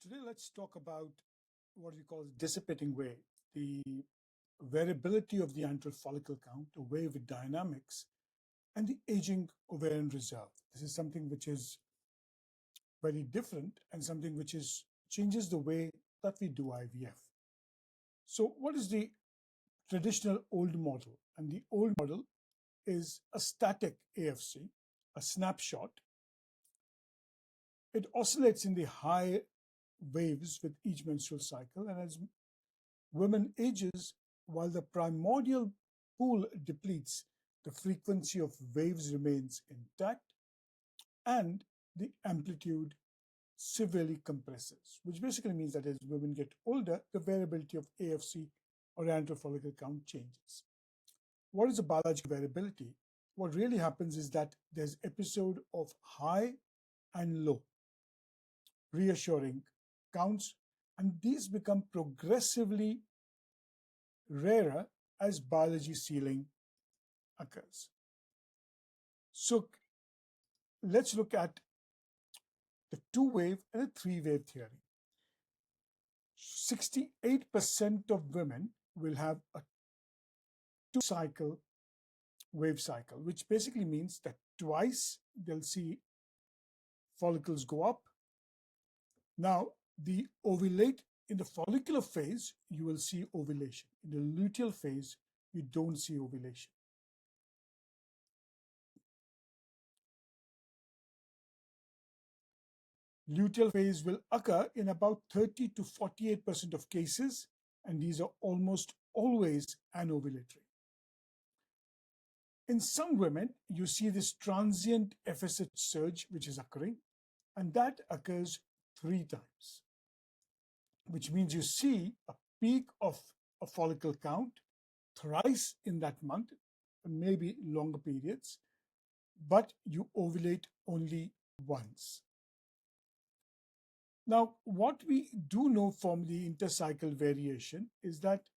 So today let's talk about what we call dissipating wave, the variability of the antral follicle count, the wave dynamics, and the aging ovarian reserve. This is something which is very different and something which changes the way that we do IVF. So what is the traditional old model? And the old model is a static AFC, a snapshot. It oscillates in the high waves with each menstrual cycle, and as women ages, while the primordial pool depletes, the frequency of waves remains intact and the amplitude severely compresses, which basically means that as women get older, the variability of AFC or antral follicle count changes. What is the biological variability? What really happens is that there's episode of high and low, reassuring counts, and these become progressively rarer as biology ceiling occurs. So let's look at the two-wave and a three-wave theory. 68% of women will have a two-cycle wave cycle, which basically means that twice they'll see follicles go up. Now, the ovulate in the follicular phase, you will see ovulation. In the luteal phase, you don't see ovulation. Luteal phase will occur in about 30 to 48% of cases, and these are almost always anovulatory. In some women, you see this transient FSH surge which is occurring, and that occurs 3 times, which means you see a peak of a follicle count thrice in that month, and maybe longer periods, but you ovulate only once. Now, what we do know from the intercycle variation is that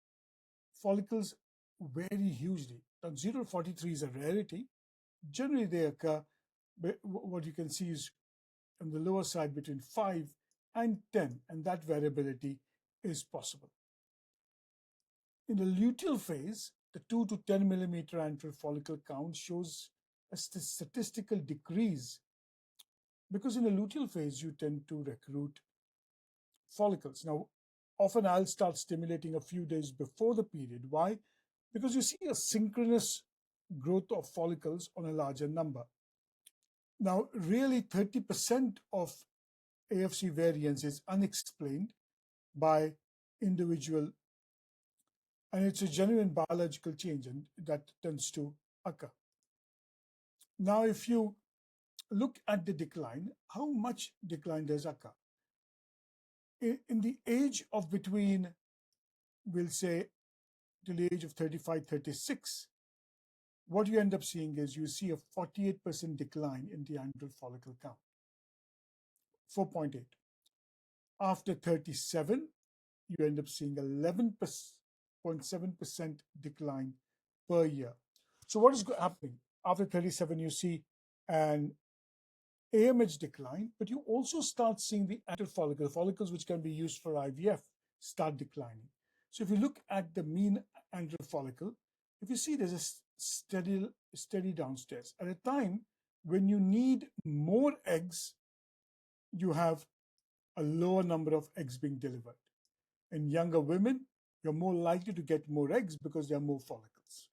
follicles vary hugely. Now, 0 to 43 is a rarity. Generally, they occur, what you can see is on the lower side between 5 and 10, and that variability is possible. In the luteal phase, the 2 to 10 millimeter antral follicle count shows a statistical decrease because in the luteal phase, you tend to recruit follicles. Now, often I'll start stimulating a few days before the period. Why? Because you see a synchronous growth of follicles on a larger number. Now, really 30% of AFC variance is unexplained by individual, and it's a genuine biological change, and that tends to occur. Now, if you look at the decline, how much decline does occur? In the age of between, we'll say, till the age of 35, 36, what you end up seeing is you see a 48% decline in the antral follicle count, 4.8. After 37, you end up seeing 11.7% decline per year. So what is happening? After 37, you see an AMH decline, but you also start seeing the antral follicle, follicles which can be used for IVF, start declining. So if you look at the mean antral follicle, if you see there's a steady downstairs. At a time when you need more eggs, you have a lower number of eggs being delivered. In younger women, you're more likely to get more eggs because there are more follicles.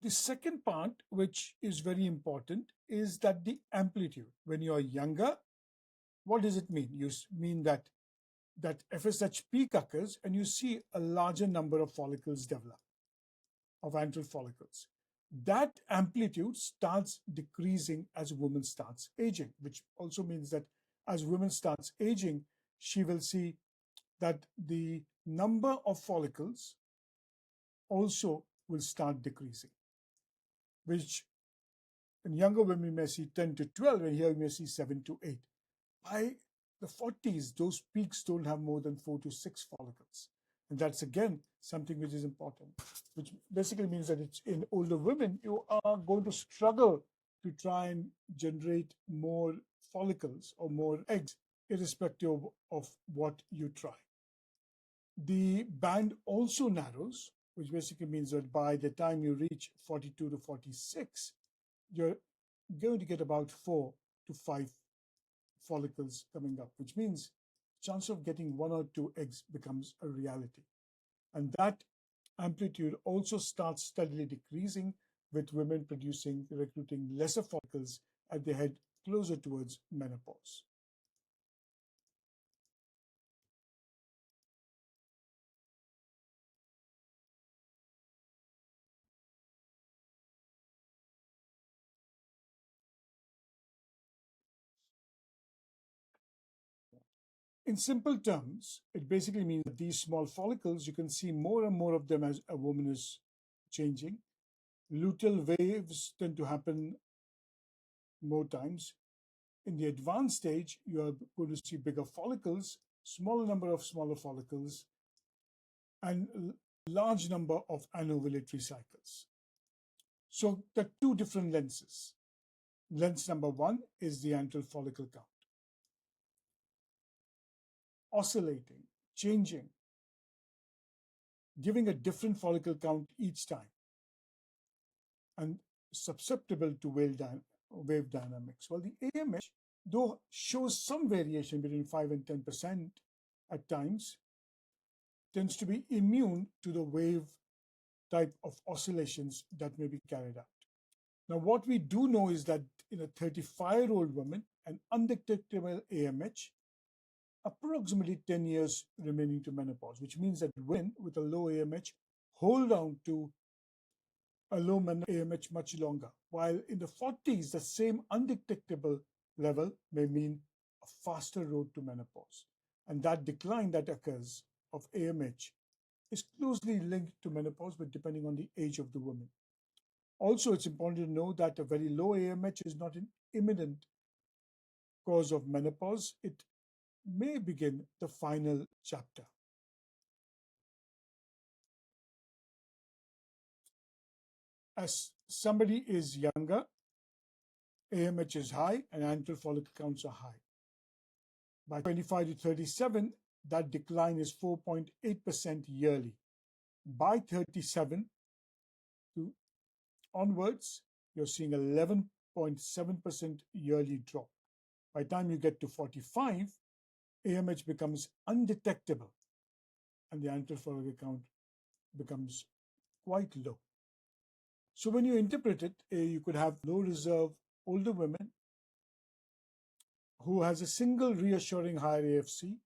The second part, which is very important, is that the amplitude. When you are younger, what does it mean? You mean that FSH peak occurs and you see a larger number of follicles develop, of antral follicles. That amplitude starts decreasing as a woman starts aging, which also means that as women starts aging, she will see that the number of follicles also will start decreasing, which in younger women may see 10 to 12, and here we may see 7 to 8. By the 40s, those peaks don't have more than 4 to 6 follicles. And that's again something which is important, which basically means that it's in older women, you are going to struggle to try and generate more follicles or more eggs, irrespective of what you try. The band also narrows, which basically means that by the time you reach 42 to 46, you're going to get about 4 to 5 follicles coming up, which means chance of getting 1 or 2 eggs becomes a reality. And that amplitude also starts steadily decreasing with women recruiting lesser follicles as they head closer towards menopause. In simple terms, it basically means that these small follicles, you can see more and more of them as a woman is changing. Luteal waves tend to happen more times. In the advanced stage, you are going to see bigger follicles, smaller number of smaller follicles, and large number of anovulatory cycles. So the two different lenses. Lens number one is the antral follicle count. Oscillating, changing, giving a different follicle count each time, and susceptible to wave dynamics. Well, the AMH, though shows some variation between 5 and 10% at times, tends to be immune to the wave type of oscillations that may be carried out. Now, what we do know is that in a 35-year-old woman, an undetectable AMH, approximately 10 years remaining to menopause, which means that women with a low AMH hold on to a low AMH much longer, while in the 40s, the same undetectable level may mean a faster road to menopause. And that decline that occurs of AMH is closely linked to menopause, but depending on the age of the woman. Also, it's important to know that a very low AMH is not an imminent cause of menopause. It may begin the final chapter. As somebody is younger, AMH is high and antral follicle counts are high. By 25 to 37, that decline is 4.8% yearly. By 37 to onwards, you're seeing 11.7% yearly drop. By the time you get to 45, AMH becomes undetectable and the antral follicle count becomes quite low. So when you interpret it, you could have low reserve older women who has a single reassuring higher AFC.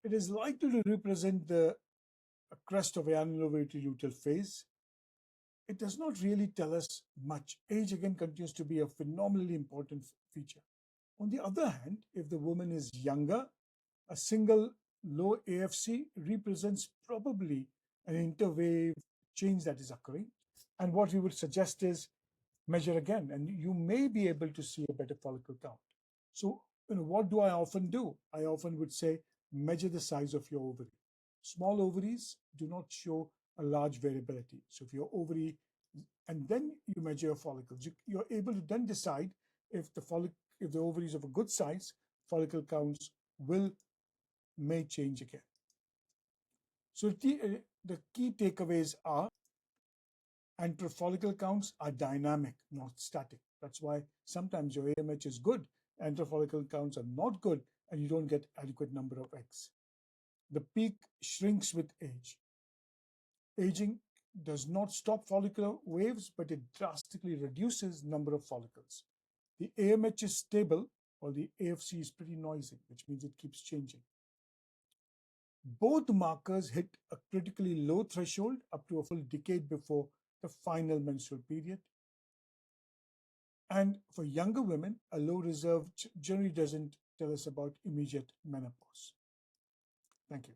It is likely to represent the crest of anovulatory luteal phase. It does not really tell us much. Age again continues to be a phenomenally important feature. On the other hand, if the woman is younger, a single low AFC represents probably an interwave change that is occurring. And what we would suggest is measure again, and you may be able to see a better follicle count. So, what do I often do? I often would say measure the size of your ovary. Small ovaries do not show a large variability. So if your ovary, and then you measure your follicles, you're able to then decide if the ovary is of a good size, follicle counts may change again. So the key takeaways are antral follicle counts are dynamic, not static. That's why sometimes your AMH is good, antral follicle counts are not good, and you don't get adequate number of eggs. The peak shrinks with age. Aging does not stop follicular waves, but it drastically reduces number of follicles. The AMH is stable, while the AFC is pretty noisy, which means it keeps changing. Both markers hit a critically low threshold up to a full decade before the final menstrual period. And for younger women, a low reserve generally doesn't tell us about immediate menopause. Thank you.